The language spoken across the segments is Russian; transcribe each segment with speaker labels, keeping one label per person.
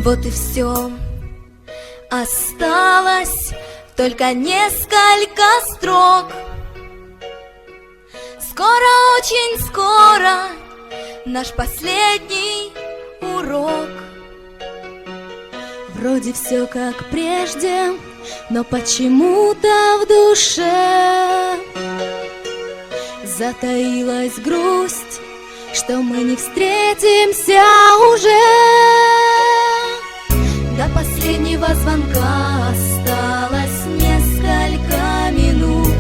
Speaker 1: Вот и все. Осталось только несколько строк. Скоро, очень скоро наш последний урок. Вроде все как прежде, но почему-то в душе затаилась грусть, что мы не встретимся уже. До последнего звонка осталось несколько минут.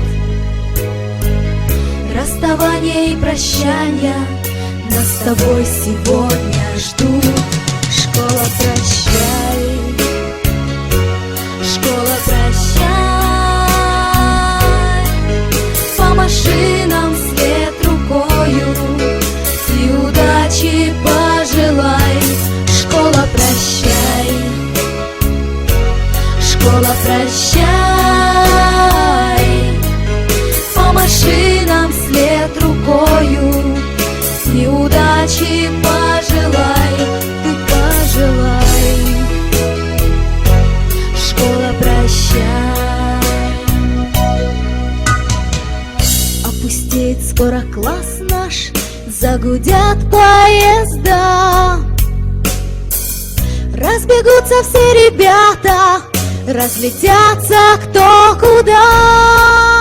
Speaker 1: Расставание и прощание нас с тобой сегодня ждут. Школа, прощай, школа, прощай. Помаши нам вслед рукою и удачи пожелай. Школа, прощай, школа, прощай. Помаши нам вслед рукою и удачи пожелай. Ты пожелай. Школа, прощай. Опустеет скоро класс наш, загудят поезда. Разбегутся все ребята, разлетятся кто куда.